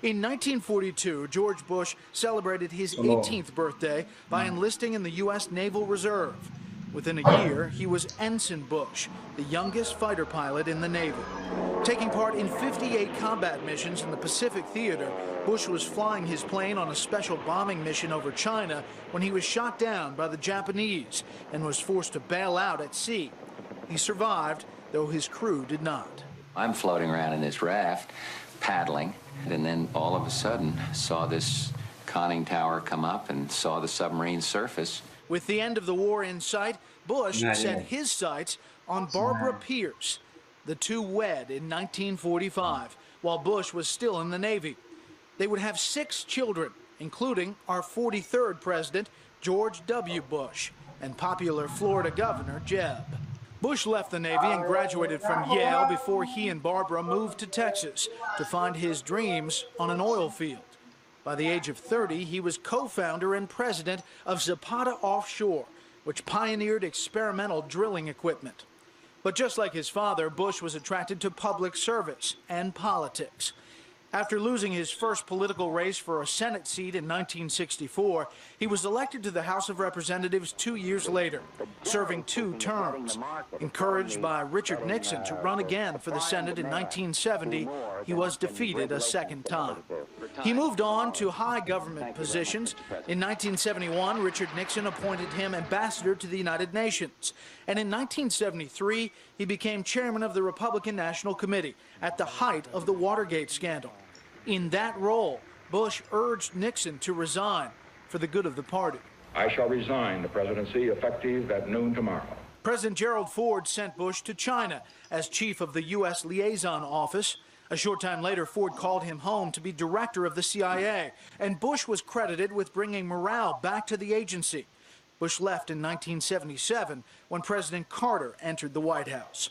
In 1942, George Bush celebrated his 18th birthday by enlisting in the U.S. Naval Reserve. Within a year, he was Ensign Bush, the youngest fighter pilot in the Navy. Taking part in 58 combat missions in the Pacific Theater, Bush was flying his plane on a special bombing mission over China when he was shot down by the Japanese and was forced to bail out at sea. He survived, though his crew did not. I'm floating around in this raft, paddling, and then all of a sudden saw this conning tower come up and saw the submarine surface. With the end of the war in sight, Bush set his sights on Barbara Pierce. The two wed in 1945, while Bush was still in the Navy. They would have 6 children, including our 43rd president, George W. Bush, and popular Florida Governor Jeb. Bush left the Navy and graduated from Yale before he and Barbara moved to Texas to find his dreams on an oil field. By the age of 30, he was co-founder and president of Zapata Offshore, which pioneered experimental drilling equipment. But just like his father, Bush was attracted to public service and politics. After losing his first political race for a Senate seat in 1964, he was elected to the House of Representatives 2 years later, serving 2 terms. Encouraged by Richard Nixon to run again for the Senate in 1970, he was defeated a second time. He moved on to high government positions. In 1971, Richard Nixon appointed him ambassador to the United Nations. And in 1973, he became chairman of the Republican National Committee at the height of the Watergate scandal. In that role, Bush urged Nixon to resign for the good of the party. I shall resign the presidency effective at noon tomorrow. President Gerald Ford sent Bush to China as chief of the U.S. Liaison Office. A short time later, Ford called him home to be director of the CIA, and Bush was credited with bringing morale back to the agency. Bush left in 1977 when President Carter entered the White House.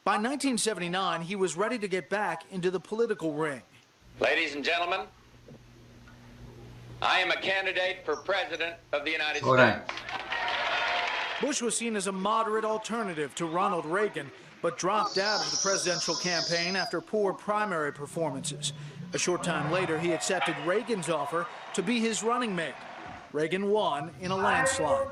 By 1979, he was ready to get back into the political ring. Ladies and gentlemen, I am a candidate for President of the United States. Bush was seen as a moderate alternative to Ronald Reagan, but dropped out of the presidential campaign after poor primary performances. A short time later, he accepted Reagan's offer to be his running mate. Reagan won in a landslide.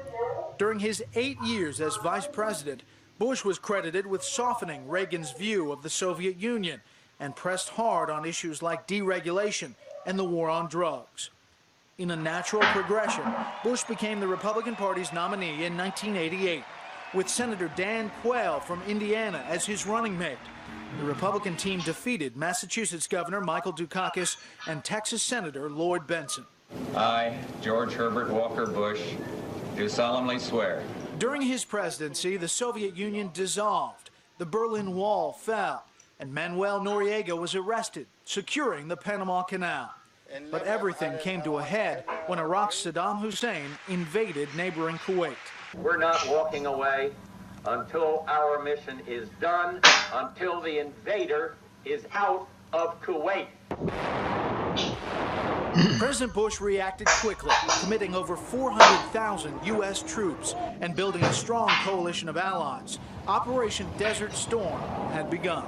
During his 8 years as vice president, Bush was credited with softening Reagan's view of the Soviet Union and pressed hard on issues like deregulation and the war on drugs. In a natural progression, Bush became the Republican Party's nominee in 1988, with Senator Dan Quayle from Indiana as his running mate. The Republican team defeated Massachusetts Governor Michael Dukakis and Texas Senator Lloyd Bentsen. I, George Herbert Walker Bush, do solemnly swear. During his presidency, the Soviet Union dissolved, the Berlin Wall fell, and Manuel Noriega was arrested, securing the Panama Canal. But everything came to a head when Iraq's Saddam Hussein invaded neighboring Kuwait. We're not walking away until our mission is done, until the invader is out of Kuwait. President Bush reacted quickly, committing over 400,000 U.S. troops and building a strong coalition of allies. Operation Desert Storm had begun.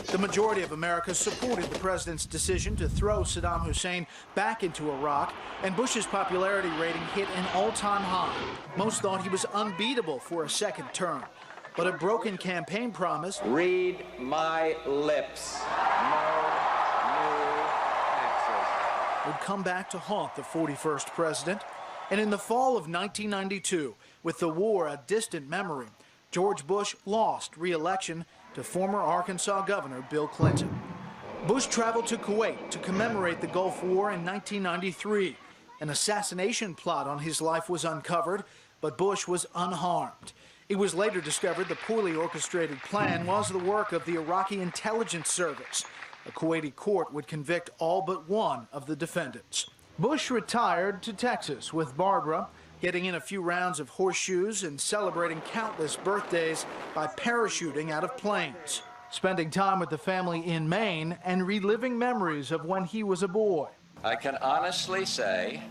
The majority of America supported the president's decision to throw Saddam Hussein back into Iraq, and Bush's popularity rating hit an all-time high. Most thought he was unbeatable for a second term, but a broken campaign promise. Read my lips. Would come back to haunt the 41st president. And in the fall of 1992, with the war a distant memory, George Bush lost re-election to former Arkansas Governor Bill Clinton. Bush traveled to Kuwait to commemorate the Gulf War in 1993. An assassination plot on his life was uncovered, but Bush was unharmed. It was later discovered the poorly orchestrated plan was the work of the Iraqi intelligence service. A Kuwaiti court would convict all but one of the defendants. Bush retired to Texas with Barbara, getting in a few rounds of horseshoes and celebrating countless birthdays by parachuting out of planes, spending time with the family in Maine and reliving memories of when he was a boy. I can honestly say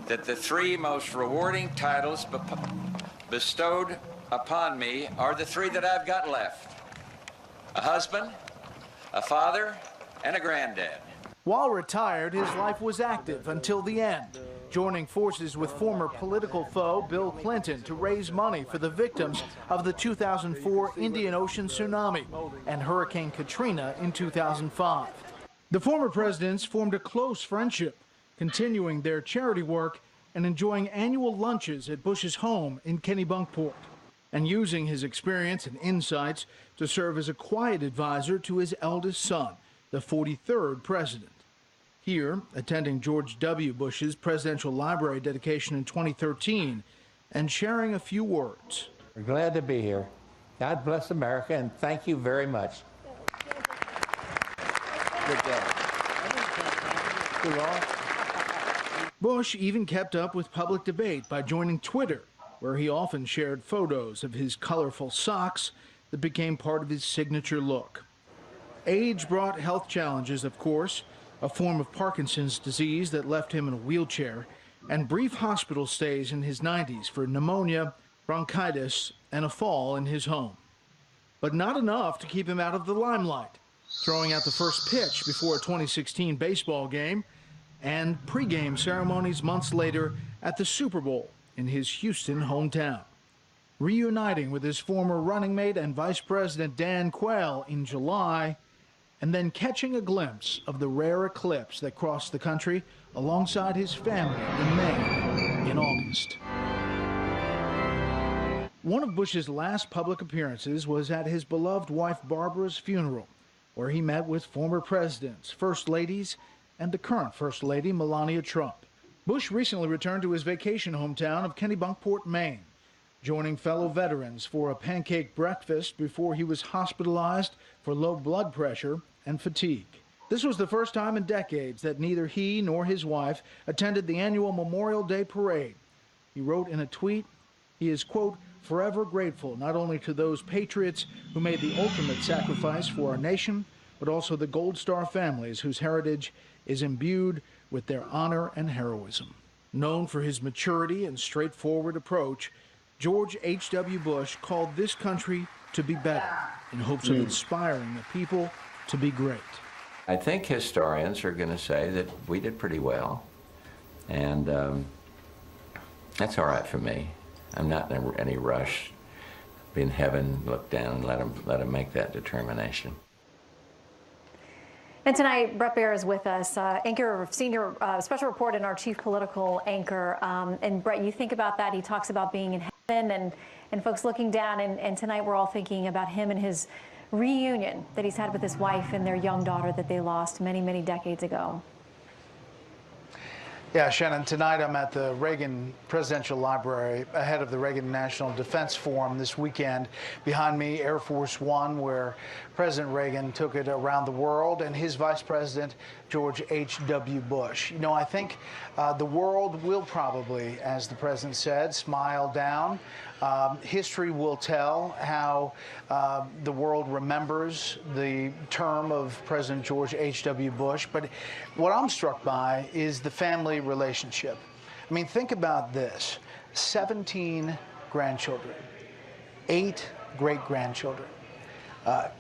that the 3 most rewarding titles bestowed upon me are the 3 that I've got left: a husband, a father, and a granddad. While retired, his life was active until the end, joining forces with former political foe Bill Clinton to raise money for the victims of the 2004 Indian Ocean tsunami and Hurricane Katrina in 2005. The former presidents formed a close friendship, continuing their charity work and enjoying annual lunches at Bush's home in Kennebunkport, and using his experience and insights to serve as a quiet advisor to his eldest son, the 43rd president. Here, attending George W. Bush's Presidential Library dedication in 2013 and sharing a few words. We're glad to be here. God bless America, and thank you very much. Good day. Too long? Bush even kept up with public debate by joining Twitter, where he often shared photos of his colorful socks that became part of his signature look. Age brought health challenges, of course, a form of Parkinson's disease that left him in a wheelchair, and brief hospital stays in his 90s for pneumonia, bronchitis, and a fall in his home. But not enough to keep him out of the limelight, throwing out the first pitch before a 2016 baseball game and pregame ceremonies months later at the Super Bowl in his Houston hometown. Reuniting with his former running mate and Vice President Dan Quayle in July, and then catching a glimpse of the rare eclipse that crossed the country alongside his family in Maine in August. One of Bush's last public appearances was at his beloved wife Barbara's funeral, where he met with former presidents, first ladies, and the current First Lady, Melania Trump. Bush recently returned to his vacation hometown of Kennebunkport, Maine, joining fellow veterans for a pancake breakfast before he was hospitalized for low blood pressure and fatigue. This was the first time in decades that neither he nor his wife attended the annual Memorial Day parade. He wrote in a tweet, he is, quote, forever grateful not only to those patriots who made the ultimate sacrifice for our nation, but also the Gold Star families whose heritage is imbued with their honor and heroism. Known for his maturity and straightforward approach, George H.W. Bush called this country to be better in hopes of inspiring the people to be great. I think historians are going to say that we did pretty well, and that's all right for me. I'm not in any rush. Be in heaven, look down, and let him make that determination. And tonight, Brett Baer is with us, senior special reporter and our chief political anchor. And Brett, you think about that. He talks about being in heaven and folks looking down. And tonight we're all thinking about him and his reunion that he's had with his wife and their young daughter that they lost many, many decades ago. Yeah, Shannon, tonight I'm at the Reagan Presidential Library ahead of the Reagan National Defense Forum this weekend. Behind me, Air Force One, where President Reagan took it around the world, and his Vice President, George H.W. Bush. You know, I think the world will probably, as the President said, smile down. History will tell how the world remembers the term of President George H.W. Bush. But what I'm struck by is the family relationship. I mean, think about this. 17 grandchildren, 8 great-grandchildren.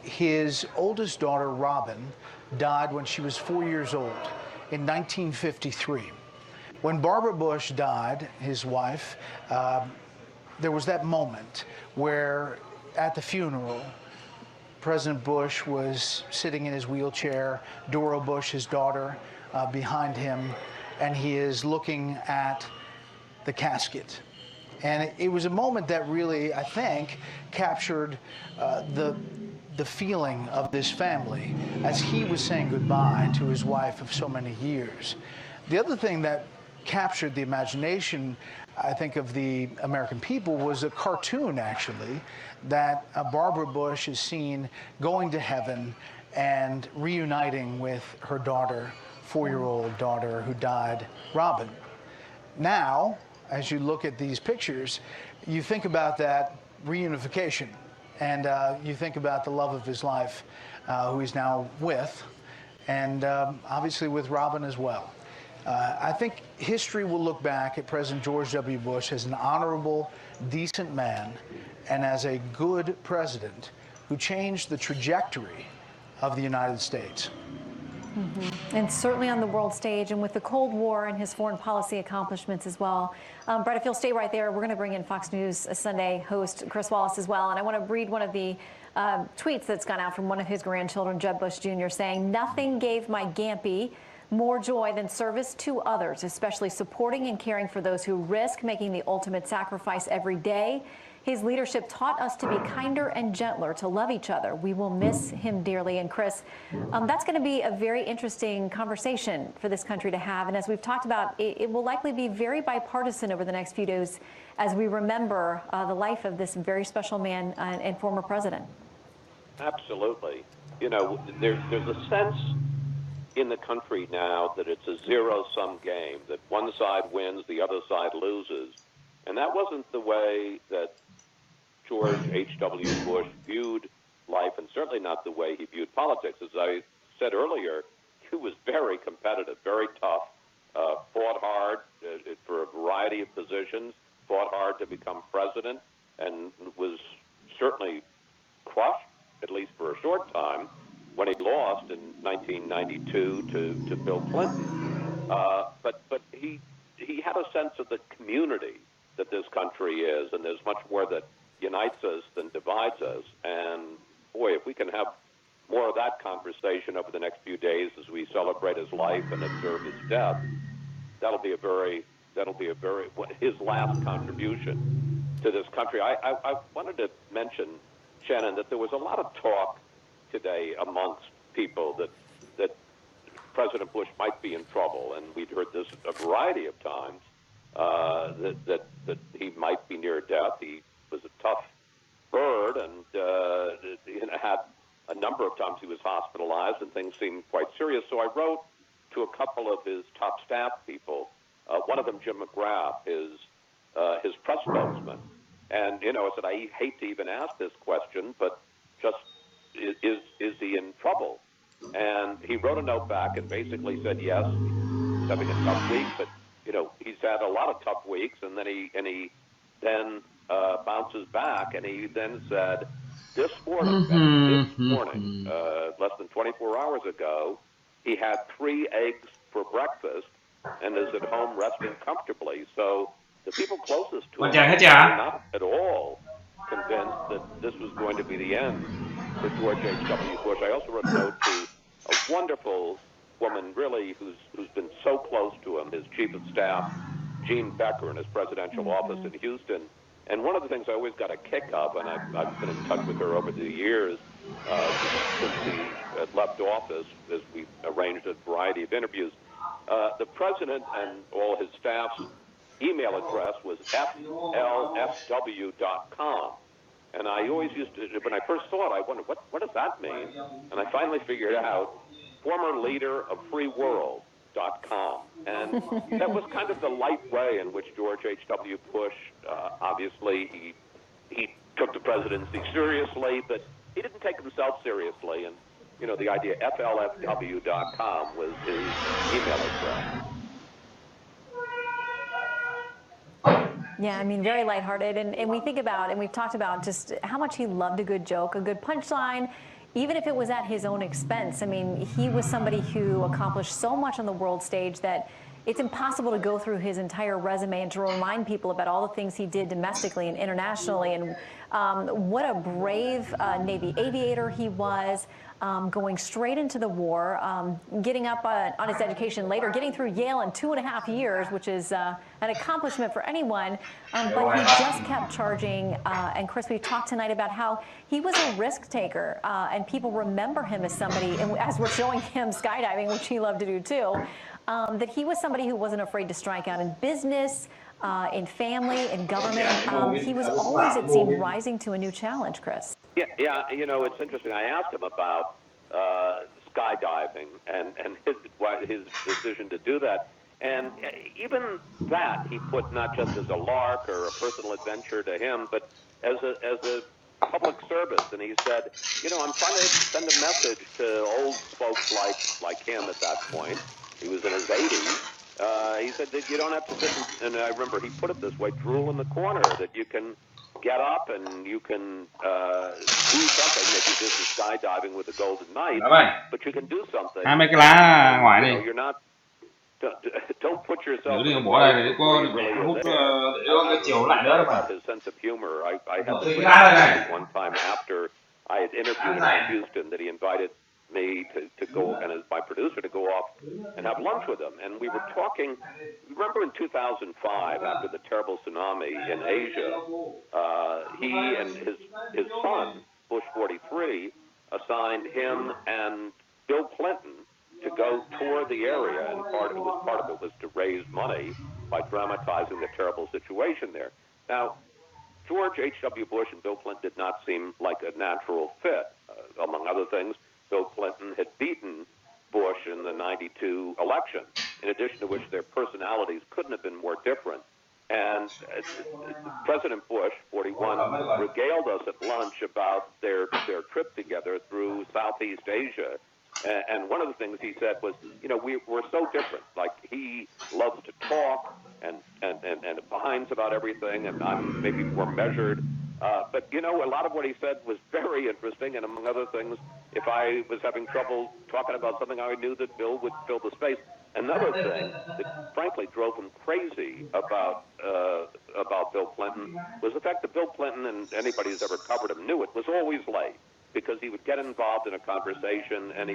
His oldest daughter, Robin, died when she was 4 years old in 1953. When Barbara Bush died, his wife, there was that moment where at the funeral, President Bush was sitting in his wheelchair, Dora Bush, his daughter, behind him, and he is looking at the casket. And it was a moment that really, I think, captured the feeling of this family as he was saying goodbye to his wife of so many years. The other thing that captured the imagination, I think, of the American people was a cartoon, actually, that Barbara Bush is seen going to heaven and reuniting with her daughter, 4-year-old daughter who died, Robin. Now, as you look at these pictures, you think about that reunification, and you think about the love of his life, who he's now with, and obviously with Robin as well. I think history will look back at President George W. Bush as an honorable, decent man and as a good president who changed the trajectory of the United States. And certainly on the world stage, and with the Cold War and his foreign policy accomplishments as well. Brett, if you'll stay right there, we're going to bring in Fox News Sunday host Chris Wallace as well. And I want to read one of the tweets that's gone out from one of his grandchildren, Jeb Bush Jr., saying, "Nothing gave my Gampy more joy than service to others, especially supporting and caring for those who risk making the ultimate sacrifice every day. His leadership taught us to be kinder and gentler, to love each other. We will miss him dearly." And Chris, that's going to be a very interesting conversation for this country to have. And as we've talked about, it will likely be very bipartisan over the next few days as we remember the life of this very special man and former president. Absolutely. You know, there's a sense in the country now that it's a zero-sum game, that one side wins, the other side loses. And that wasn't the way that George H.W. Bush viewed life, and certainly not the way he viewed politics. As I said earlier, he was very competitive, very tough, fought hard for a variety of positions, fought hard to become president, and was certainly crushed, at least for a short time, when he lost in 1992 to Bill Clinton. But he had a sense of the community that this country is, and there's much more that unites us than divides us. And boy, if we can have more of that conversation over the next few days as we celebrate his life and observe his death, that'll be his last contribution to this country. I wanted to mention, Shannon, that there was a lot of talk today amongst people that President Bush might be in trouble, and we'd heard this a variety of times, that he might be near death. He was a tough bird, and had a number of times he was hospitalized, and things seemed quite serious. So I wrote to a couple of his top staff people, one of them, Jim McGrath, his press spokesman. And, I said, I hate to even ask this question, but just, is he in trouble? And he wrote a note back and basically said, yes, he's having a tough week, but, he's had a lot of tough weeks, and then he bounces back, and he then said, this morning, less than 24 hours ago, he had 3 eggs for breakfast and is at home resting comfortably. So the people closest to him are not at all convinced that this was going to be the end for George H.W. Bush. I also wrote a note to a wonderful woman, really, who's been so close to him, his chief of staff, Gene Becker, in his presidential office in Houston. And one of the things I always got a kick of, and I've been in touch with her over the years since he left office, as we arranged a variety of interviews, the president and all his staff's email address was flfw.com. And I always used to, when I first saw it, I wondered, what does that mean? And I finally figured out, former leader of freeworld.com. And that was kind of the light way in which George H.W. Bush, obviously, he took the presidency seriously, but he didn't take himself seriously. And, the idea flfw.com was his email address. Yeah, very lighthearted. And we think about, and we've talked about just how much he loved a good joke, a good punchline, even if it was at his own expense. He was somebody who accomplished so much on the world stage that it's impossible to go through his entire resume and to remind people about all the things he did domestically and internationally, and what a brave Navy aviator he was, going straight into the war, getting up on his education later, getting through Yale in 2.5 years, which is an accomplishment for anyone, but he just kept charging. And Chris, we've talked tonight about how he was a risk taker, and people remember him as somebody, and as we're showing him skydiving, which he loved to do too, that he was somebody who wasn't afraid to strike out in business, in family, in government. He was always, it seemed, rising to a new challenge, Chris. Yeah. It's interesting. I asked him about skydiving and his decision to do that. And even that he put not just as a lark or a personal adventure to him, but as a public service. And he said, I'm trying to send a message to old folks like him at that point. He was in his 80s. He said that you don't have to sit and I remember he put it this way, drool in the corner, that you can get up and you can do something. Maybe you did the skydiving with the Golden Knight, but you can do something. 20 cái lá ngoài này. You're not. Don't put yourself Đừng in bỏ này để có hút cái chiều lại nữa mà. His sense of humor. I had the one time after I had interviewed him in Houston that he invited me to go, and as my producer, to go off and have lunch with him. And we were talking, remember in 2005, after the terrible tsunami in Asia, he and his son, Bush 43, assigned him and Bill Clinton to go tour the area, and part of it was to raise money by dramatizing the terrible situation there. Now, George H.W. Bush and Bill Clinton did not seem like a natural fit. Among other things, Bill Clinton had beaten Bush in the 92 election, in addition to which their personalities couldn't have been more different. And President Bush, 41, regaled us at lunch about their trip together through Southeast Asia. And one of the things he said was, you know, we're so different. Like, he loves to talk and opines about everything, and I'm maybe more measured. But, you know, a lot of what he said was very interesting, and among other things, if I was having trouble talking about something, I knew that Bill would fill the space. Another thing that frankly drove him crazy about Bill Clinton was the fact that Bill Clinton, and anybody who's ever covered him knew it, was always late, because he would get involved in a conversation, and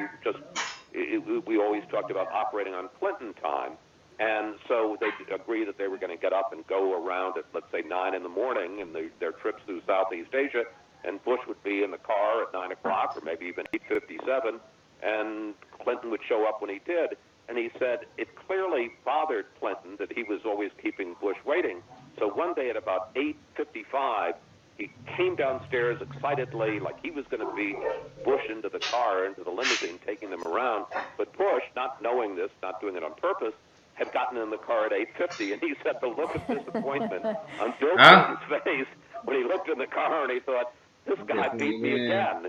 we always talked about operating on Clinton time. And so they agreed that they were going to get up and go around at, let's say, 9 in the morning in their trips through Southeast Asia, and Bush would be in the car at 9 o'clock, or maybe even 8:57, and Clinton would show up when he did. And he said it clearly bothered Clinton that he was always keeping Bush waiting. So one day at about 8:55, he came downstairs excitedly, like he was going to beat Bush into the car, into the limousine, taking them around. But Bush, not knowing this, not doing it on purpose, had gotten in the car at 8:50, and he said the look of disappointment on Bill Clinton's face when he looked in the car and he thought, this guy beat me again,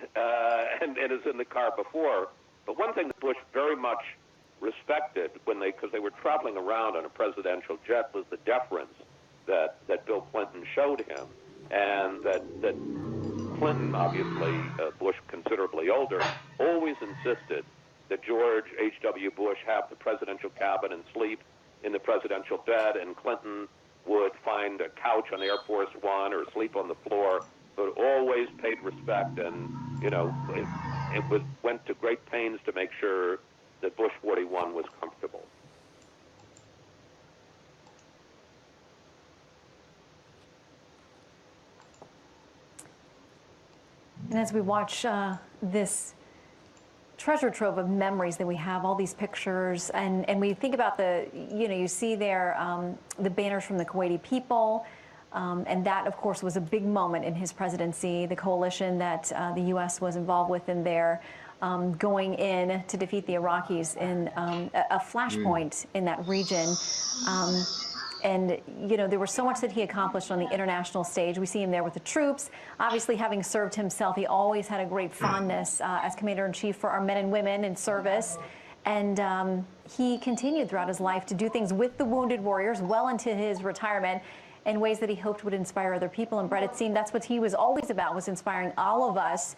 and is in the car before. But one thing that Bush very much respected because they were traveling around on a presidential jet, was the deference that Bill Clinton showed him, and that Clinton, obviously Bush considerably older, always insisted that George H.W. Bush have the presidential cabin and sleep in the presidential bed, and Clinton would find a couch on Air Force One or sleep on the floor, but always paid respect, and, you know, it went to great pains to make sure that Bush 41 was comfortable. And as we watch this treasure trove of memories that we have, all these pictures, and we think about you see there the banners from the Kuwaiti people, and that, of course, was a big moment in his presidency, the coalition that the U.S. was involved with in there, going in to defeat the Iraqis in a flashpoint in that region. And, you know, there was so much that he accomplished on the international stage. We see him there with the troops. Obviously, having served himself, he always had a great fondness as Commander-in-Chief for our men and women in service. And he continued throughout his life to do things with the wounded warriors well into his retirement in ways that he hoped would inspire other people. And Brett, it seemed that's what he was always about, was inspiring all of us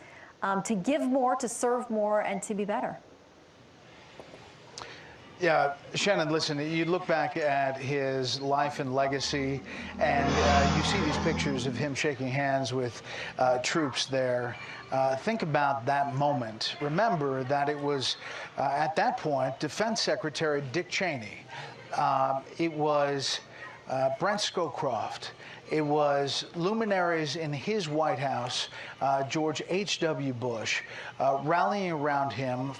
to give more, to serve more, and to be better. Yeah, Shannon, listen, you look back at his life and legacy, and you see these pictures of him shaking hands with troops there. Think about that moment. Remember that it was, at that point, Defense Secretary Dick Cheney. It was Brent Scowcroft. It was luminaries in his White House, George H.W. Bush, rallying around him.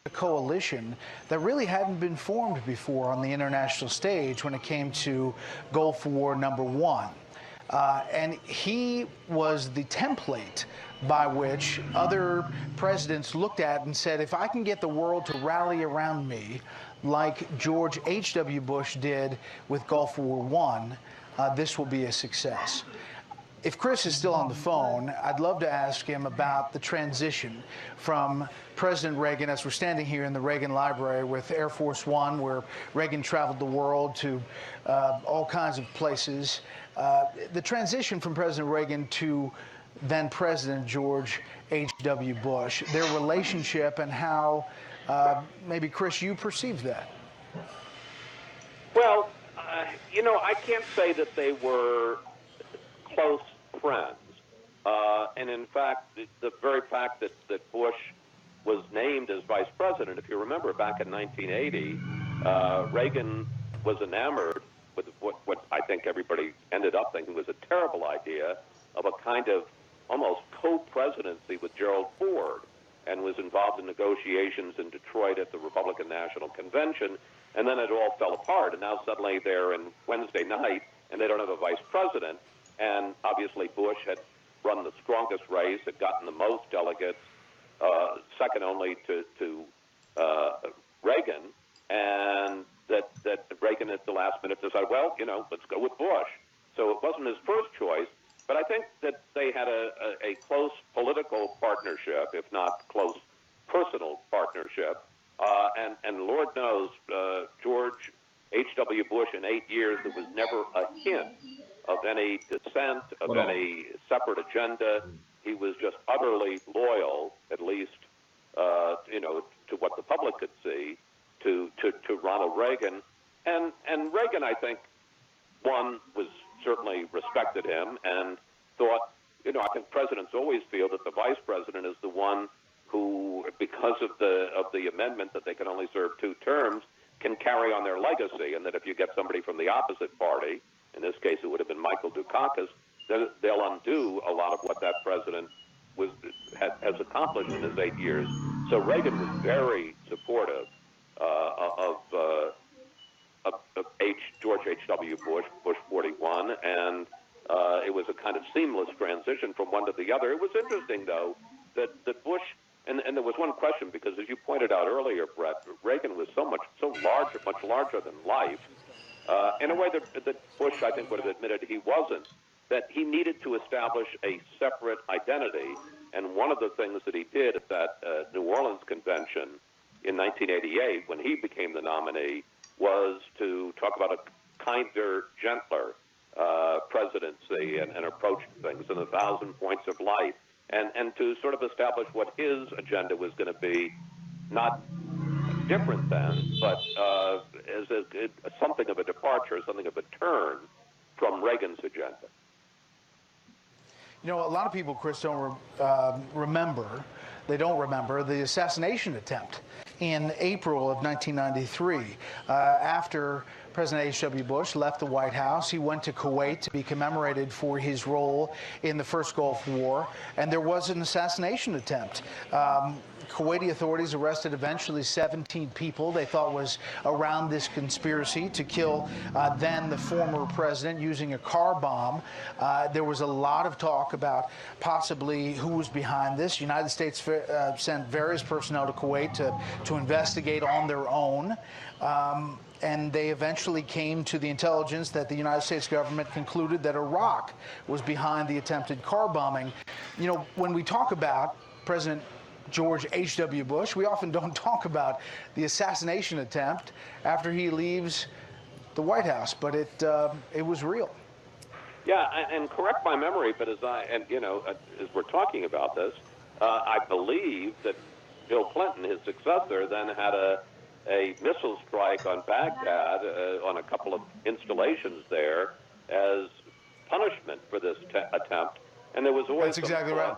A coalition that really hadn't been formed before on the international stage when it came to Gulf War #1. And he was the template by which other presidents looked at and said, if I can get the world to rally around me like George H.W. Bush did with Gulf War I, this will be a success. If Chris is still on the phone, I'd love to ask him about the transition from President Reagan, as we're standing here in the Reagan Library with Air Force One, where Reagan traveled the world to all kinds of places. The transition from President Reagan to then President George H.W. Bush, their relationship, and how maybe, Chris, you perceive that. Well, you know, I can't say that they were close friends. And in fact, the very fact that Bush was named as vice president, if you remember back in 1980, Reagan was enamored with what I think everybody ended up thinking was a terrible idea of a kind of almost co-presidency with Gerald Ford, and was involved in negotiations in Detroit at the Republican National Convention, and then it all fell apart, and now suddenly they're in Wednesday night, and they don't have a vice president, and obviously Bush had run the strongest race, had gotten the most delegates, second only to Reagan, and that Reagan at the last minute decided, well, you know, let's go with Bush. So it wasn't his first choice, but I think that they had a close political partnership, if not close personal partnership. And Lord knows, George H.W. Bush in 8 years, there was never a hint of any dissent, of any separate agenda. He was just utterly loyal, at least, you know, to what the public could see, to Ronald Reagan. And Reagan, I think, one, was certainly respected him and thought, you know, I think presidents always feel that the vice president is the one who, because of the amendment that they can only serve 2 terms, can carry on their legacy, and that if you get somebody from the opposite party, in this case it would have been Michael Dukakis, then they'll undo a lot of what that president has accomplished in his 8 years. So Reagan was very supportive of George H.W. Bush, Bush 41, and it was a kind of seamless transition from one to the other. It was interesting, though, that Bush, and there was one question, because as you pointed out earlier, Brett, Reagan was so large, much larger than life, in a way that Bush, I think, would have admitted he wasn't, that he needed to establish a separate identity. And one of the things that he did at that New Orleans convention in 1988, when he became the nominee, was to talk about a kinder, gentler presidency and approach things in 1,000 points of light, and to sort of establish what his agenda was going to be, not different than, but as something of a departure, something of a turn from Reagan's agenda. You know, a lot of people, Chris, don't remember the assassination attempt in April of 1993. After President H.W. Bush left the White House, he went to Kuwait to be commemorated for his role in the first Gulf War, and there was an assassination attempt. Kuwaiti authorities arrested eventually 17 people they thought was around this conspiracy to kill then the former president using a car bomb. There was a lot of talk about possibly who was behind this. The United States sent various personnel to Kuwait to investigate on their own. And they eventually came to the intelligence that the United States government concluded that Iraq was behind the attempted car bombing. You know, when we talk about President George H.W. Bush, we often don't talk about the assassination attempt after he leaves the White House, but it was real. Yeah, and correct my memory, but as we're talking about this, I believe that Bill Clinton, his successor, then had a missile strike on Baghdad on a couple of installations there as punishment for this attempt. And there was always right.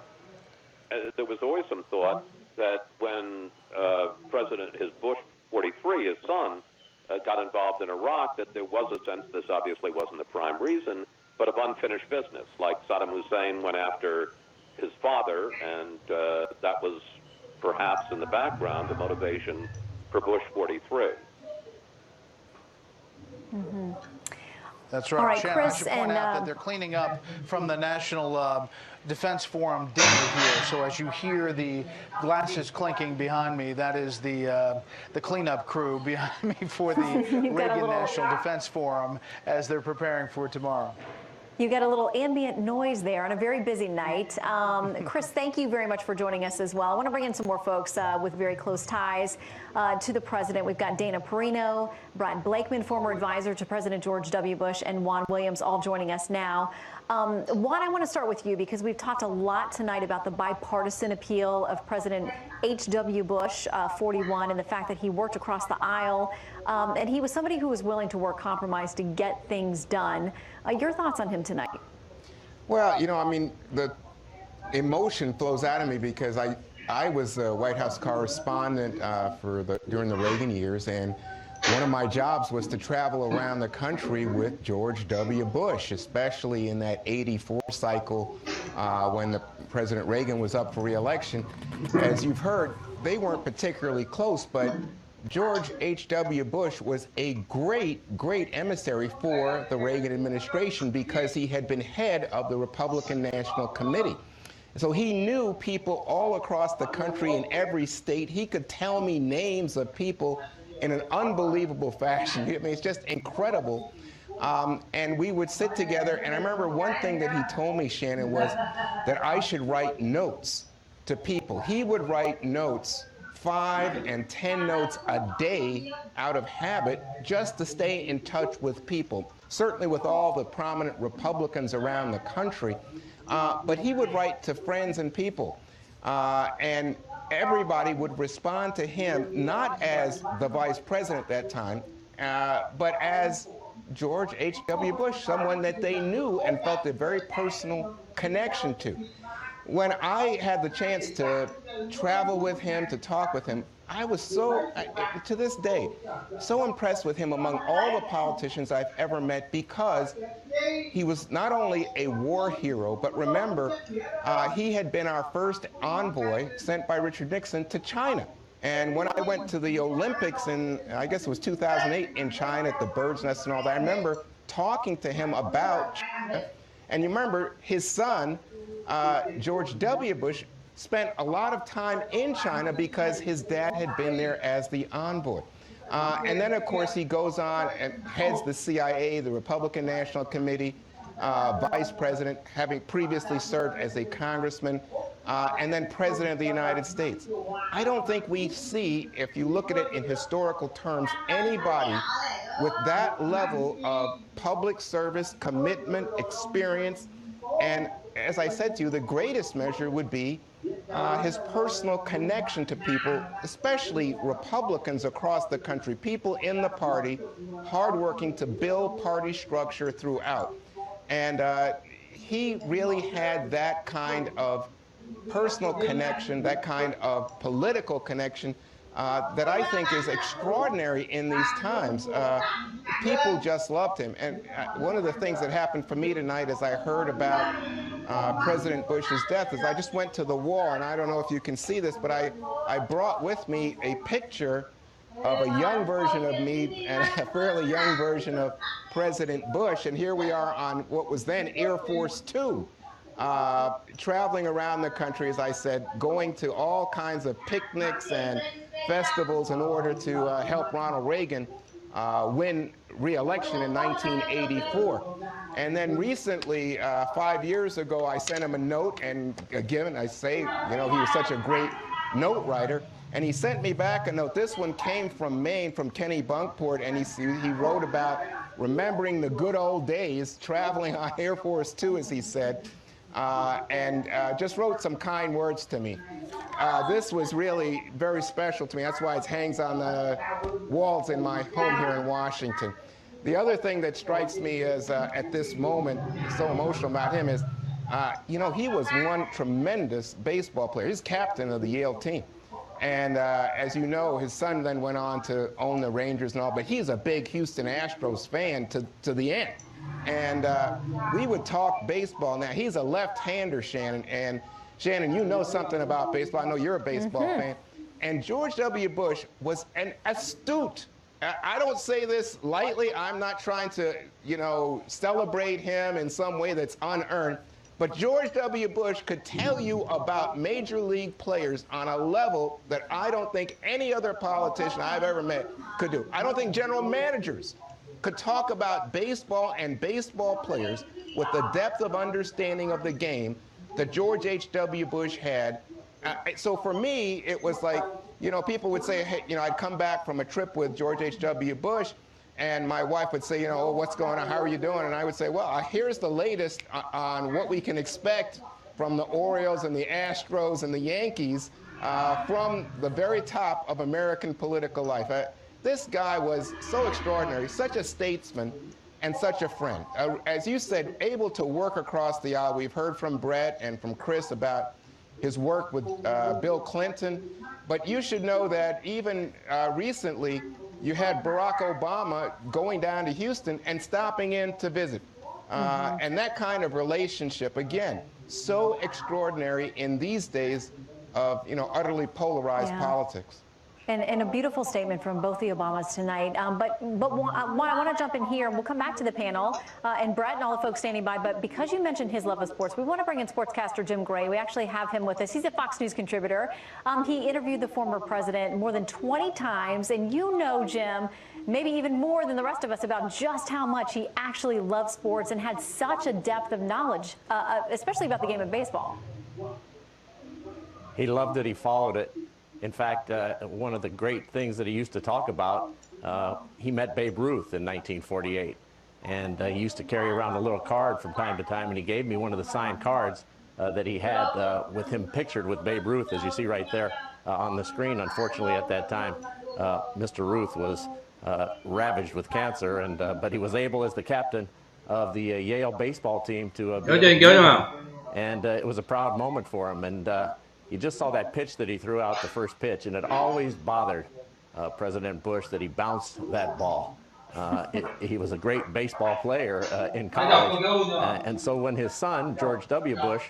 There was always some thought that when his Bush 43, his son, got involved in Iraq, that there was a sense this obviously wasn't the prime reason, but of unfinished business, like Saddam Hussein went after his father, and that was perhaps in the background the motivation for Bush 43. Mm-hmm. That's right. All right, Shannon, Chris, I should point out that they're cleaning up from the National Defense Forum dinner here. So as you hear the glasses clinking behind me, that is the cleanup crew behind me for the Reagan National Defense Forum as they're preparing for tomorrow. You get a little ambient noise there on a very busy night. Chris, thank you very much for joining us as well. I want to bring in some more folks with very close ties to the president. We've got Dana Perino, Brad Blakeman, former advisor to President George W. Bush, and Juan Williams, all joining us now. Juan, I want to start with you because we've talked a lot tonight about the bipartisan appeal of President H.W. Bush, 41, and the fact that he worked across the aisle. And he was somebody who was willing to work compromise to get things done. Your thoughts on him tonight? Well, you know, I mean, the emotion flows out of me because I was a White House correspondent during the Reagan years, and one of my jobs was to travel around the country with George W. Bush, especially in that '84 cycle when President Reagan was up for re-election. As you've heard, they weren't particularly close, but George H.W. Bush was a great emissary for the Reagan administration because he had been head of the Republican National Committee. So he knew people all across the country in every state. He could tell me names of people in an unbelievable fashion. I mean, it's just incredible. And we would sit together, and I remember one thing that he told me, Shannon, was that I should write notes to people. He would write notes, 5 and 10 notes a day out of habit, just to stay in touch with people, certainly with all the prominent Republicans around the country. But he would write to friends and people, and everybody would respond to him not as the vice president at that time, but as George H.W. Bush, someone that they knew and felt a very personal connection to. When I had the chance to travel with him, to talk with him, I was to this day, so impressed with him among all the politicians I've ever met because he was not only a war hero, but remember, he had been our first envoy sent by Richard Nixon to China. And when I went to the Olympics in, I guess it was 2008 in China at the Bird's Nest and all that, I remember talking to him about China. And you remember his son, George W. Bush, spent a lot of time in China because his dad had been there as the envoy. And then, of course, he goes on and heads the CIA, the Republican National Committee, vice president, having previously served as a congressman, and then president of the United States. I don't think we see, if you look at it in historical terms, anybody with that level of public service, commitment, experience, and as I said to you, the greatest measure would be his personal connection to people, especially Republicans across the country, people in the party, hardworking to build party structure throughout. And he really had that kind of personal connection, that kind of political connection that I think is extraordinary in these times. People just loved him. And one of the things that happened for me tonight as I heard about President Bush's death is I just went to the wall, and I don't know if you can see this, but I brought with me a picture of a young version of me and a fairly young version of President Bush. And here we are on what was then Air Force Two, traveling around the country, as I said, going to all kinds of picnics and festivals in order to help Ronald Reagan win re-election in 1984. And then recently, 5 years ago, I sent him a note, and again, I say, you know, he was such a great note writer, and he sent me back a note. This one came from Maine, from Kenny Bunkport, and he wrote about remembering the good old days, traveling on Air Force Two, as he said, and just wrote some kind words to me. This was really very special to me. That's why it hangs on the walls in my home here in Washington. The other thing that strikes me is, at this moment, so emotional about him is, you know, he was one tremendous baseball player. He's captain of the Yale team. And as you know, his son then went on to own the Rangers and all, but he's a big Houston Astros fan to the end. And we would talk baseball. Now, he's a left-hander, Shannon, and Shannon, you know something about baseball. I know you're a baseball fan. And George W. Bush was an astute. I don't say this lightly. I'm not trying to, you know, celebrate him in some way that's unearned. But George W. Bush could tell you about major league players on a level that I don't think any other politician I've ever met could do. I don't think general managers could talk about baseball and baseball players with the depth of understanding of the game that George H.W. Bush had. So for me, it was like, you know, people would say, hey, you know, I'd come back from a trip with George H.W. Bush, and my wife would say, you know, oh, what's going on? How are you doing? And I would say, well, here's the latest on what we can expect from the Orioles and the Astros and the Yankees from the very top of American political life. This guy was so extraordinary, such a statesman and such a friend. As you said, able to work across the aisle. We've heard from Brett and from Chris about his work with Bill Clinton. But you should know that even recently, you had Barack Obama going down to Houston and stopping in to visit. And that kind of relationship, again, so extraordinary in these days of, you know, utterly polarized politics. And a beautiful statement from both the Obamas tonight. But I want to jump in here, and we'll come back to the panel and Brett and all the folks standing by. But because you mentioned his love of sports, we want to bring in sportscaster Jim Gray. We actually have him with us. He's a Fox News contributor. He interviewed the former president more than 20 times. And you know, Jim, maybe even more than the rest of us, about just how much he actually loved sports and had such a depth of knowledge, especially about the game of baseball. He loved it. He followed it. In fact, one of the great things that he used to talk about, he met Babe Ruth in 1948. And he used to carry around a little card from time to time, and he gave me one of the signed cards that he had with him pictured with Babe Ruth, as you see right there on the screen. Unfortunately, at that time, Mr. Ruth was ravaged with cancer, and but he was able, as the captain of the Yale baseball team, to and it was a proud moment for him. And you just saw that pitch that he threw out, the first pitch, and it always bothered President Bush that he bounced that ball. He was a great baseball player in college. And so when his son, George W. Bush,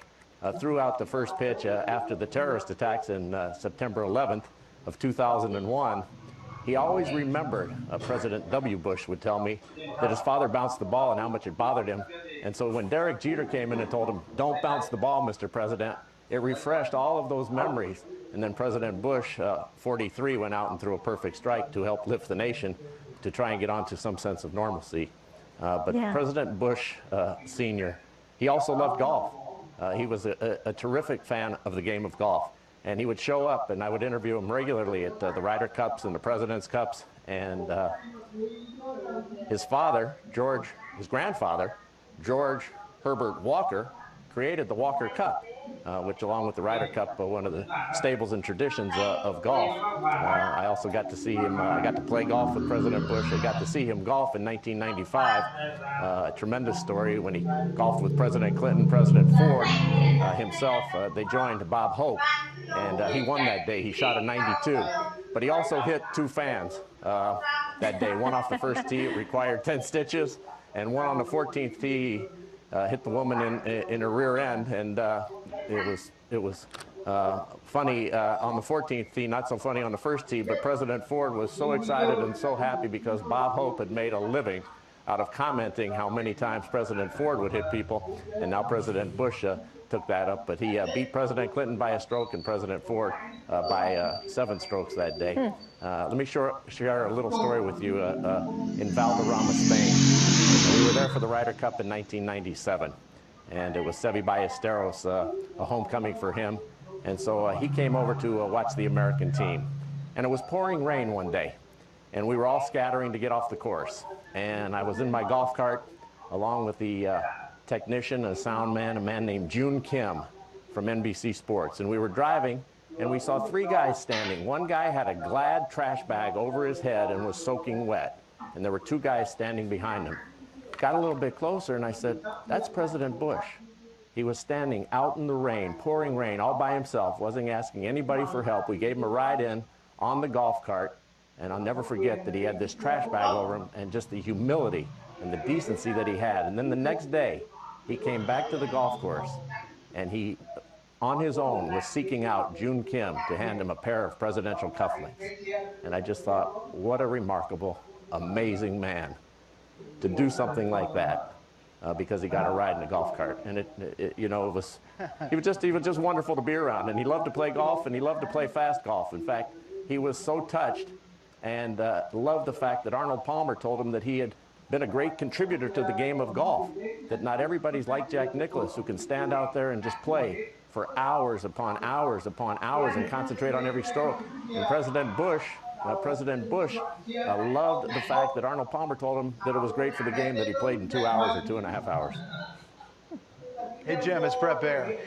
threw out the first pitch after the terrorist attacks in September 11th of 2001, he always remembered, President W. Bush would tell me, that his father bounced the ball and how much it bothered him. And so when Derek Jeter came in and told him, "Don't bounce the ball, Mr. President," it refreshed all of those memories. And then President Bush, 43, went out and threw a perfect strike to help lift the nation to try and get onto some sense of normalcy. But President Bush Sr., he also loved golf. He was a terrific fan of the game of golf. And he would show up, and I would interview him regularly at the Ryder Cups and the President's Cups. And his father, George, his grandfather, George Herbert Walker, created the Walker Cup, which, along with the Ryder Cup, one of the staples and traditions of golf. I also got to see him, I got to play golf with President Bush. I got to see him golf in 1995, a tremendous story when he golfed with President Clinton, President Ford himself. They joined Bob Hope, and he won that day. He shot a 92, but he also hit two fans that day. One off the first tee, it required 10 stitches, and one on the 14th tee, hit the woman in her rear end, and it was funny on the 14th tee, not so funny on the first tee, but President Ford was so excited and so happy because Bob Hope had made a living out of commenting how many times President Ford would hit people, and now President Bush took that up, but he beat President Clinton by a stroke and President Ford by 7 strokes that day. Let me share a little story with you in Valderrama, Spain. We were there for the Ryder Cup in 1997, and it was Seve Ballesteros, a homecoming for him, and so he came over to watch the American team. And it was pouring rain one day, and we were all scattering to get off the course. And I was in my golf cart along with the technician, a sound man, a man named June Kim from NBC Sports. And we were driving, and we saw 3 guys standing. One guy had a Glad trash bag over his head and was soaking wet. And there were 2 guys standing behind him. Got a little bit closer, and I said, "That's President Bush." He was standing out in the rain, pouring rain, all by himself, wasn't asking anybody for help. We gave him a ride in on the golf cart, and I'll never forget that he had this trash bag over him and just the humility and the decency that he had. And then the next day, he came back to the golf course, and he, on his own, was seeking out June Kim to hand him a pair of presidential cufflinks. And I just thought, what a remarkable, amazing man to do something like that because he got a ride in a golf cart. And he was just wonderful to be around. And he loved to play golf, and he loved to play fast golf. In fact, he was so touched and loved the fact that Arnold Palmer told him that he had been a great contributor to the game of golf, that not everybody's like Jack Nicklaus, who can stand out there and just play for hours upon hours upon hours and concentrate on every stroke. And President Bush loved the fact that Arnold Palmer told him that it was great for the game that he played in 2 hours or 2.5 hours. Hey, Jim, it's Brett Baer.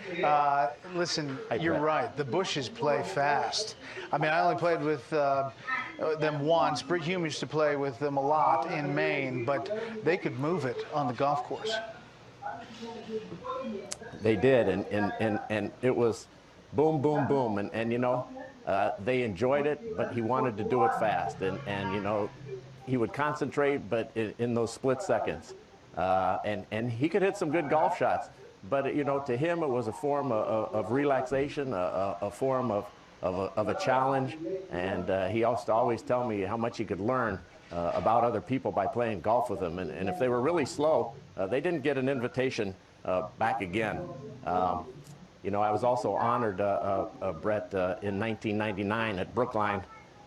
Listen, you're right. The Bushes play fast. I mean, I only played with them once. Britt Hume used to play with them a lot in Maine, but they could move it on the golf course. They did, and it was boom, boom, boom. And you know, they enjoyed it, but he wanted to do it fast. And you know, he would concentrate, but in those split seconds. And he could hit some good golf shots. But, you know, to him, it was a form of relaxation, a form of a challenge. And he used to always tell me how much he could learn about other people by playing golf with them. And if they were really slow, they didn't get an invitation back again. You know, I was also honored, Brett, in 1999 at Brookline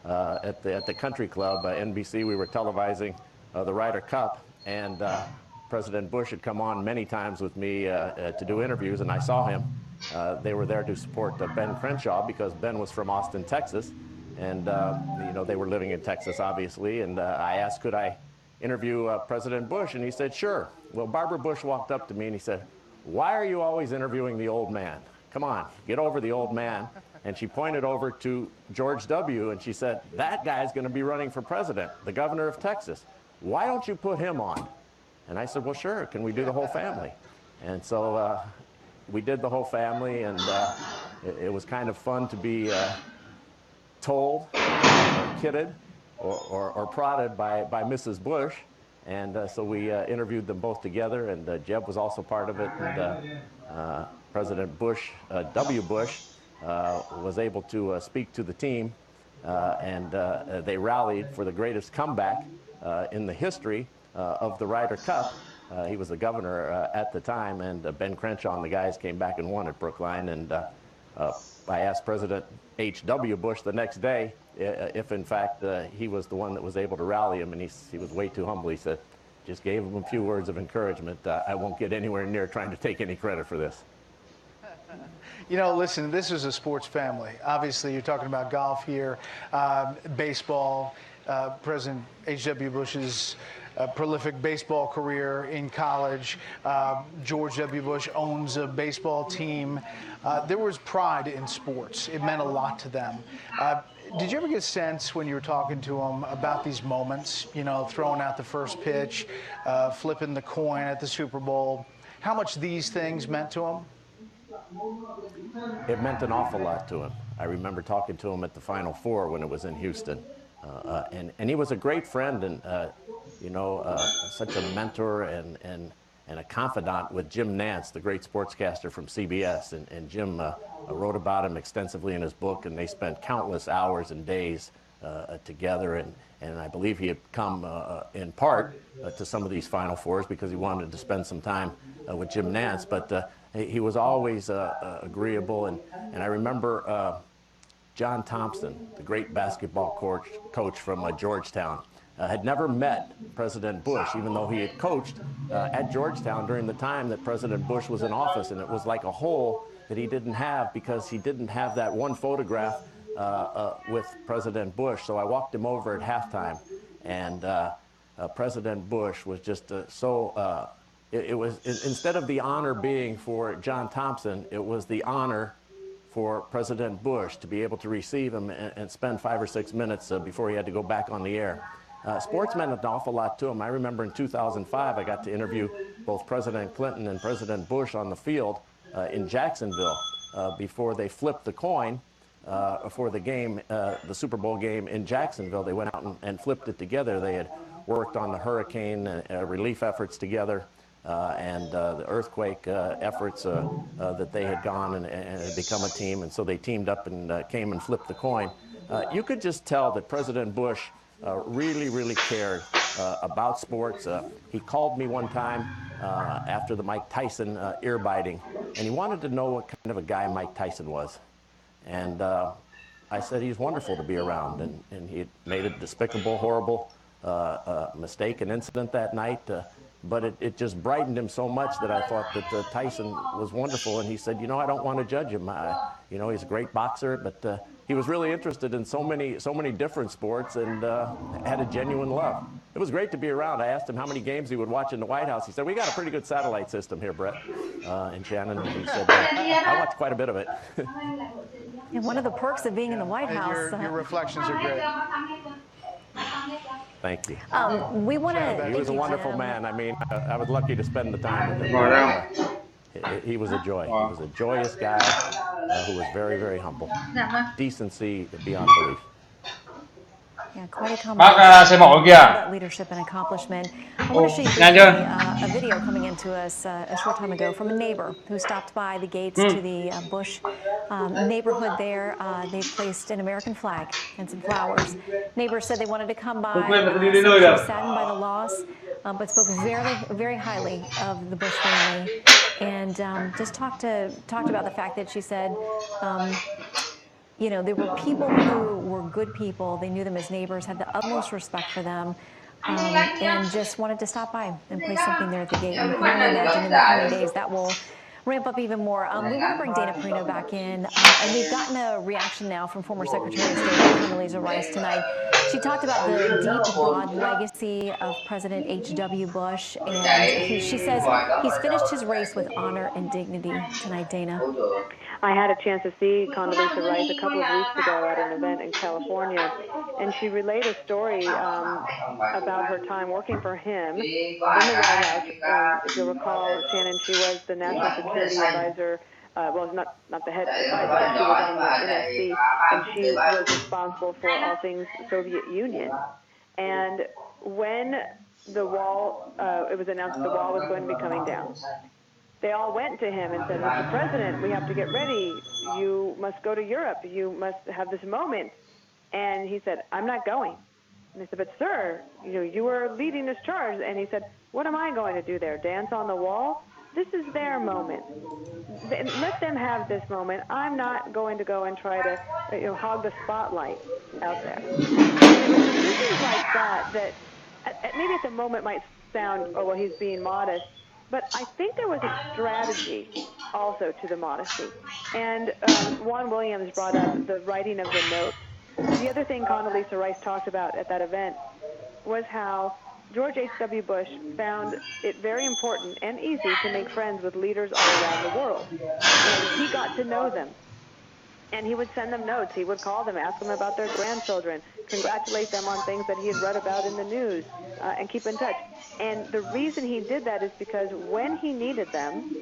at the Country Club, NBC. We were televising the Ryder Cup. And President Bush had come on many times with me to do interviews, and I saw him. They were there to support Ben Crenshaw because Ben was from Austin, Texas, and you know, they were living in Texas, obviously. And I asked, could I interview President Bush, and he said, sure. Well, Barbara Bush walked up to me and he said, why are you always interviewing the old man? Come on, get over the old man. And she pointed over to George W., and she said, that guy's going to be running for president, the governor of Texas. Why don't you put him on? And I said, well, sure, can we do the whole family? And so we did the whole family, and it was kind of fun to be told, or kidded, or prodded by Mrs. Bush. And so we interviewed them both together, and Jeb was also part of it. And President Bush, W. Bush, was able to speak to the team, and they rallied for the greatest comeback in the history of the Ryder Cup. He was the governor at the time, and Ben Crenshaw and the guys came back and won at Brookline. And I asked President H.W. Bush the next day if, in fact, he was the one that was able to rally him, and he was way too humble. He said, just gave him a few words of encouragement. I won't get anywhere near trying to take any credit for this. You know, listen, this is a sports family. Obviously, you're talking about golf here, baseball, President H.W. Bush's prolific baseball career in college. George W. Bush owns a baseball team. There was pride in sports. It meant a lot to them. Did you ever get a sense when you were talking to them about these moments, you know, throwing out the first pitch, flipping the coin at the Super Bowl, how much these things meant to them? It meant an awful lot to him. I remember talking to him at the Final Four when it was in Houston. And he was a great friend and, you know, such a mentor and a confidant with Jim Nantz, the great sportscaster from CBS. And Jim wrote about him extensively in his book, and they spent countless hours and days together. And I believe he had come in part to some of these Final Fours because he wanted to spend some time with Jim Nantz. But he was always agreeable. And I remember John Thompson, the great basketball coach from Georgetown, had never met President Bush, even though he had coached at Georgetown during the time that President Bush was in office. And it was like a hole that he didn't have because he didn't have that one photograph with President Bush. So I walked him over at halftime, and President Bush was just it was, instead of the honor being for John Thompson, it was the honor for President Bush to be able to receive him and spend 5 or 6 minutes before he had to go back on the air. Sports meant an awful lot to him. I remember in 2005, I got to interview both President Clinton and President Bush on the field in Jacksonville before they flipped the coin for the game, the Super Bowl game in Jacksonville. They went out and flipped it together. They had worked on the hurricane relief efforts together. And the earthquake efforts that they had gone and had become a team, and so they teamed up and came and flipped the coin. You could just tell that President Bush really, really cared about sports. He called me one time after the Mike Tyson ear biting, and he wanted to know what kind of a guy Mike Tyson was. And I said he's wonderful to be around, and he made a despicable, horrible mistake, an incident that night. But it just brightened him so much that I thought that Tyson was wonderful. And he said, you know, I don't want to judge him. You know, he's a great boxer, but he was really interested in so many different sports and had a genuine love. It was great to be around. I asked him how many games he would watch in the White House. He said, we got a pretty good satellite system here, Brett and Shannon. And he said, I watched quite a bit of it. And one of the perks of being in the White House. Your reflections are great. Thank you. We want to. He was a wonderful man. I mean, I was lucky to spend the time with him. He was a joy. He was a joyous guy who was very, very humble. Decency beyond belief. Yeah, quite a combination leadership and accomplishment. I want to show you a video coming into us a short time ago from a neighbor who stopped by the gates to the Bush neighborhood there. They placed an American flag and some flowers. Neighbors said they wanted to come by, saddened by the loss, but spoke very, very highly of the Bush family, and just talked about the fact that she said, you know, there were people who were good people. They knew them as neighbors, had the utmost respect for them, and just wanted to stop by and place something there at the gate. And you can only imagine in the coming days that will ramp up even more. We want to bring Dana Perino back in, and we've gotten a reaction now from former Secretary of State Condoleezza Rice tonight. She talked about the deep, broad legacy of President H.W. Bush, and she says he's finished his race with honor and dignity tonight, Dana. I had a chance to see Condoleezza Rice a couple of weeks ago at an event in California, and she relayed a story about her time working for him in the White House. If you'll recall, Shannon, she was the National Security Advisor, well, not the head advisor, but she was on the NSC, and she was responsible for all things Soviet Union. And when the wall, it was announced that the wall was going to be coming down, they all went to him and said, Mr. President, we have to get ready. You must go to Europe. You must have this moment. And he said, I'm not going. And they said, but sir, you were leading this charge. And he said, what am I going to do there? Dance on the wall? This is their moment. Let them have this moment. I'm not going to go and try to hog the spotlight out there. And it was decisions like that maybe at the moment might sound, oh, well, he's being modest. But I think there was a strategy also to the modesty. And Juan Williams brought up the writing of the note. The other thing Condoleezza Rice talked about at that event was how George H.W. Bush found it very important and easy to make friends with leaders all around the world. And he got to know them. And he would send them notes. He would call them, ask them about their grandchildren, congratulate them on things that he had read about in the news, and keep in touch. And the reason he did that is because when he needed them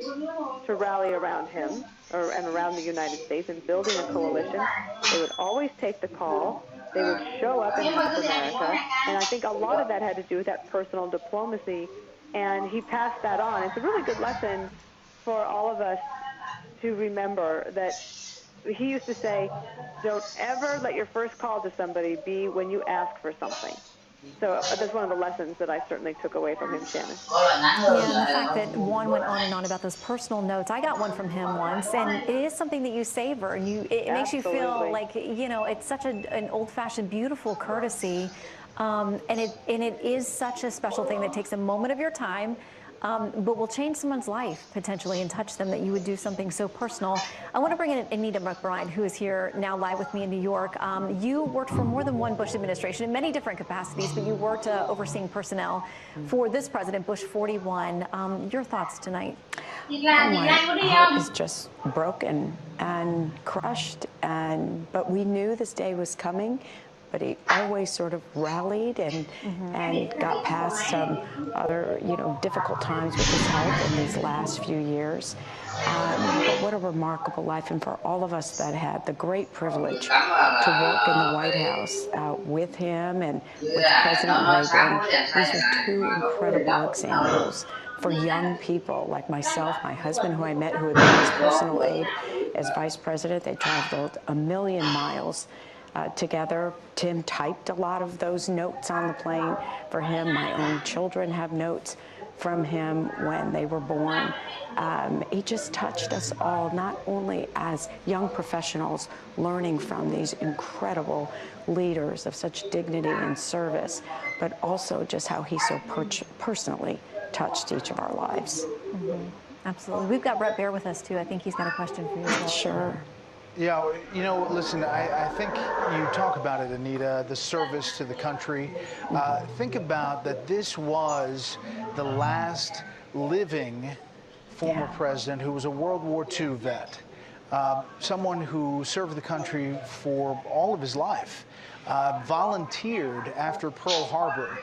to rally around him and around the United States and building a coalition, they would always take the call. They would show up and help America. And I think a lot of that had to do with that personal diplomacy. And he passed that on. It's a really good lesson for all of us to remember that he used to say, don't ever let your first call to somebody be when you ask for something. So that's one of the lessons that I certainly took away from him, Shannon. Yeah, and the fact that Juan went on and on about those personal notes. I got one from him once, and it is something that you savor, and it makes you feel like, it's such an old-fashioned, beautiful courtesy, and it is such a special thing that takes a moment of your time, but will change someone's life potentially and touch them, that you would do something so personal. I want to bring in Anita McBride, who is here now live with me in New York. You worked for more than one Bush administration in many different capacities, but you worked overseeing personnel for this president, Bush 41. Your thoughts tonight? My heart is just broken and crushed, but we knew this day was coming. But he always sort of rallied and got past some other, difficult times with his health in these last few years. But what a remarkable life. And for all of us that had the great privilege to work in the White House with him and with President Reagan, these are two incredible examples for young people like myself, my husband, who I met, who had been his personal aide as vice president. They traveled 1 million miles together. Tim typed a lot of those notes on the plane for him. My own children have notes from him when they were born. He just touched us all, not only as young professionals learning from these incredible leaders of such dignity and service, but also just how he so personally touched each of our lives. Absolutely. We've got Brett Baer with us, too. I think he's got a question for you as well. Sure. Yeah, you know, listen, I think you talk about it, Anita, the service to the country. Think about that this was the last living former president who was a World War II vet, someone who served the country for all of his life, volunteered after Pearl Harbor,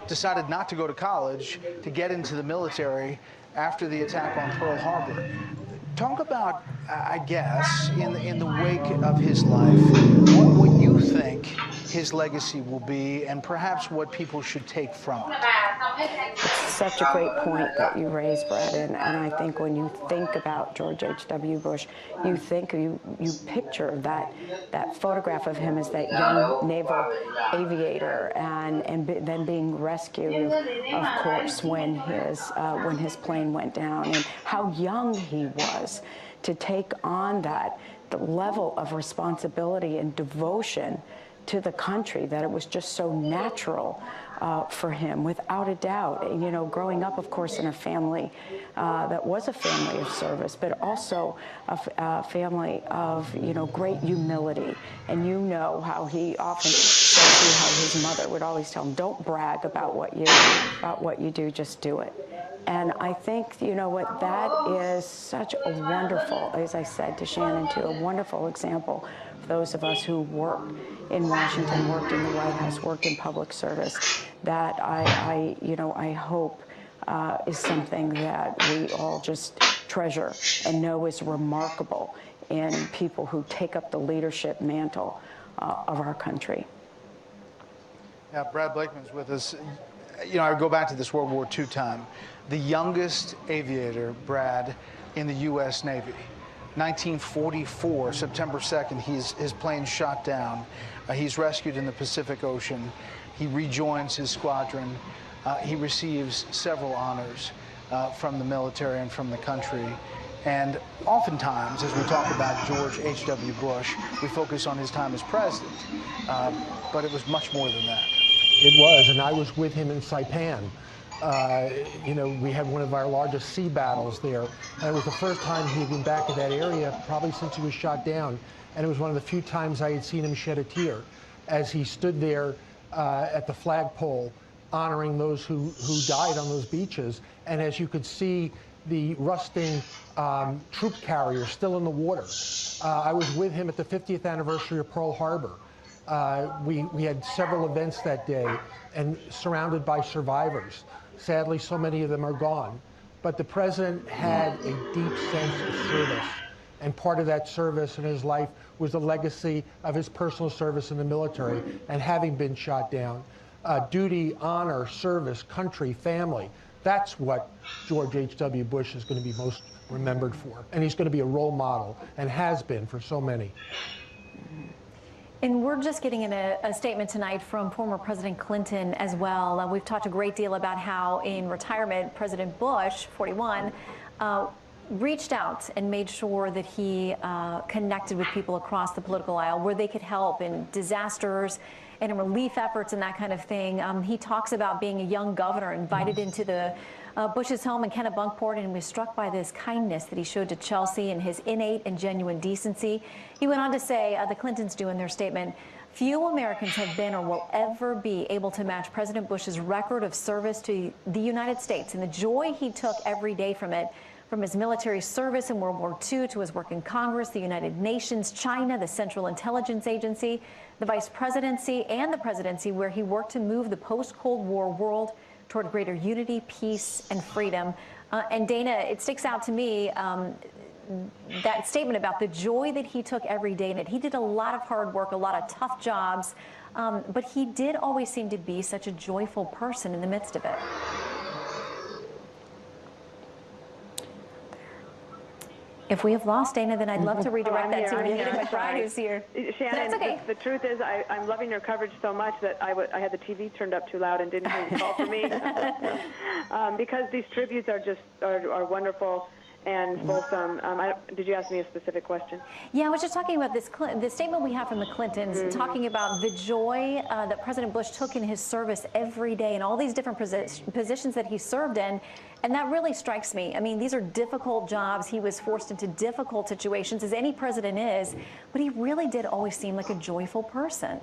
decided not to go to college to get into the military after the attack on Pearl Harbor. Talk about, I guess, in the wake of his life, what you think his legacy will be, and perhaps what people should take from it. It's such a great point that you raised, Brett, and I think when you think about George H.W. Bush, you picture that photograph of him as that young naval aviator, and then being rescued, of course, when his plane went down, and how young he was to take on the level of responsibility and devotion to the country, that it was just so natural for him, without a doubt. You know, growing up, of course, in a family that was a family of service, but also a family of, you know, great humility. And you know how he often said to how his mother would always tell him, don't brag about what you do, just do it. And I think, you know what, that is such a wonderful, as I said to Shannon too, a wonderful example for those of us who worked in Washington, worked in the White House, worked in public service, that I hope is something that we all just treasure and know is remarkable in people who take up the leadership mantle of our country. Yeah, Brad Blakeman's with us. You know, I go back to this World War II time. The youngest aviator, Brad, in the U.S. Navy. 1944, September 2nd, his plane shot down. He's rescued in the Pacific Ocean. He rejoins his squadron. He receives several honors from the military and from the country. And oftentimes, as we talk about George H.W. Bush, we focus on his time as president. But it was much more than that. It was, and I was with him in Saipan. You know, we had one of our largest sea battles there, and it was the first time he had been back in that area probably since he was shot down, and it was one of the few times I had seen him shed a tear as he stood there at the flagpole honoring those who died on those beaches. And as you could see, the rusting troop carrier still in the water. I was with him at the 50th anniversary of Pearl Harbor. We had several events that day and surrounded by survivors. Sadly, so many of them are gone. But the president had a deep sense of service. And part of that service in his life was the legacy of his personal service in the military and having been shot down. Duty, honor, service, country, family. That's what George H.W. Bush is going to be most remembered for. And he's going to be a role model, and has been for so many. And we're just getting in a statement tonight from former President Clinton as well. We've talked a great deal about how in retirement, President Bush, 41, reached out and made sure that he connected with people across the political aisle where they could help in disasters and in relief efforts and that kind of thing. He talks about being a young governor invited into the Bush's home in Kennebunkport, and was struck by this kindness that he showed to Chelsea and his innate and genuine decency. He went on to say, the Clintons do in their statement, few Americans have been or will ever be able to match President Bush's record of service to the United States and the joy he took every day from it, from his military service in World War II to his work in Congress, the United Nations, China, the Central Intelligence Agency, the vice presidency, and the presidency, where he worked to move the post-Cold War world toward greater unity, peace, and freedom. And Dana, it sticks out to me, that statement about the joy that he took every day in it. He did a lot of hard work, a lot of tough jobs, but he did always seem to be such a joyful person in the midst of it. If we have lost Dana, then I'd love to redirect that to Anita I'm McBride, sorry. who's here. Shannon, That's okay. the truth is I'm loving your coverage so much that I had the TV turned up too loud and didn't hear you call for me. Because these tributes are just are wonderful and fulsome. Did you ask me a specific question? Yeah, I was just talking about the statement we have from the Clintons, talking about the joy that President Bush took in his service every day and all these different positions that he served in. And that really strikes me. I mean, these are difficult jobs. He was forced into difficult situations, as any president is, but he really did always seem like a joyful person.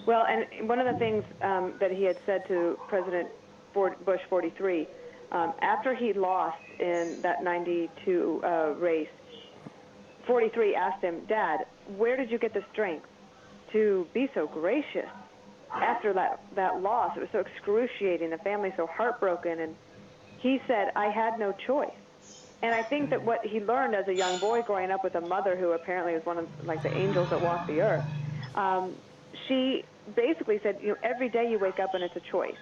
Well, and one of the things that he had said to President Bush 43, after he lost in that 92 race, 43 asked him, Dad, where did you get the strength to be so gracious after that loss? It was so excruciating, the family so heartbroken, and he said, I had no choice. And I think that what he learned as a young boy growing up with a mother who apparently was one of like the angels that walk the earth, she basically said, every day you wake up and it's a choice.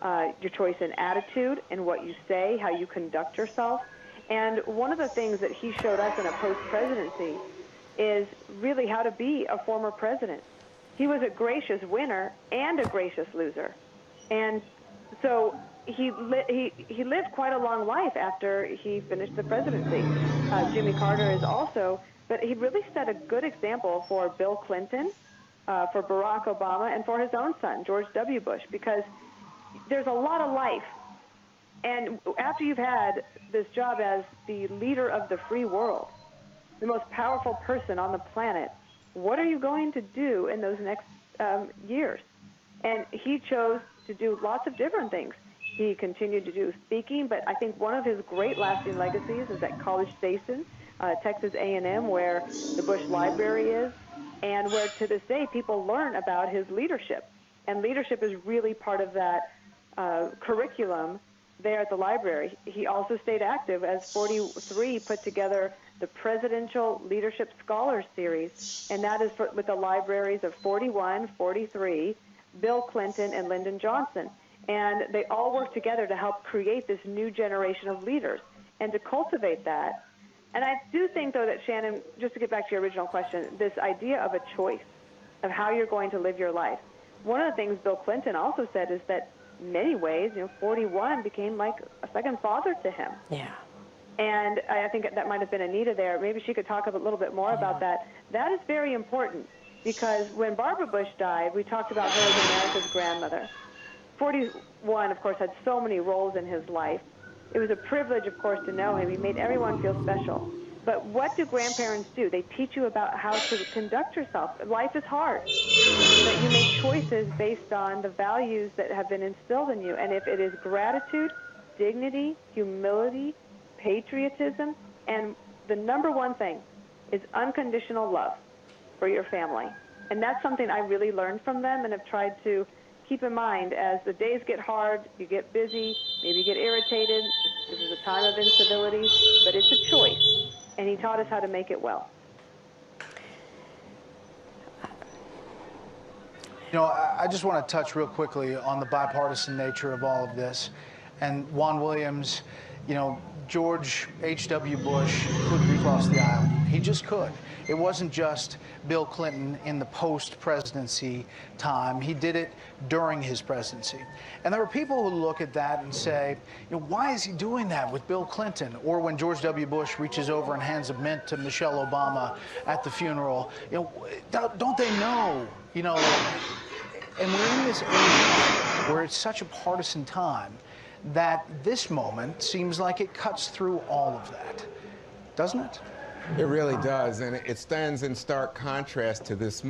Your choice in attitude and what you say, how you conduct yourself. And one of the things that he showed us in a post-presidency is really how to be a former president. He was a gracious winner and a gracious loser. And so he lived quite a long life after he finished the presidency. Jimmy Carter is also, but he really set a good example for Bill Clinton, for Barack Obama, and for his own son, George W. Bush, because there's a lot of life. And after you've had this job as the leader of the free world, the most powerful person on the planet, what are you going to do in those next years? And he chose to do lots of different things. He continued to do speaking, but I think one of his great lasting legacies is at College Station, Texas A&M, where the Bush Library is, and where to this day people learn about his leadership. And leadership is really part of that curriculum there at the library. He also stayed active as 43 put together the Presidential Leadership Scholars Series, and that is with the libraries of 41, 43, Bill Clinton, and Lyndon Johnson. And they all work together to help create this new generation of leaders and to cultivate that. And I do think, though, that, Shannon, just to get back to your original question, this idea of a choice of how you're going to live your life. One of the things Bill Clinton also said is that in many ways, 41 became like a second father to him. Yeah. And I think that might have been Anita there. Maybe she could talk a little bit more about that. That is very important because when Barbara Bush died, we talked about her as America's grandmother. 41, of course, had so many roles in his life. It was a privilege, of course, to know him. He made everyone feel special. But what do grandparents do? They teach you about how to conduct yourself. Life is hard. But you make choices based on the values that have been instilled in you. And if it is gratitude, dignity, humility, patriotism, and the number one thing is unconditional love for your family. And that's something I really learned from them and have tried to keep in mind as the days get hard, you get busy, maybe you get irritated. This is a time of incivility, but it's a choice. And he taught us how to make it well. I just want to touch real quickly on the bipartisan nature of all of this. And Juan Williams, George H.W. Bush could recross the aisle. He just could. It wasn't just Bill Clinton in the post-presidency time. He did it during his presidency. And there are people who look at that and say, why is he doing that with Bill Clinton? Or when George W. Bush reaches over and hands a mint to Michelle Obama at the funeral, don't they know, and we're in this age where it's such a partisan time that this moment seems like it cuts through all of that, doesn't it? It really does, and it stands in stark contrast to this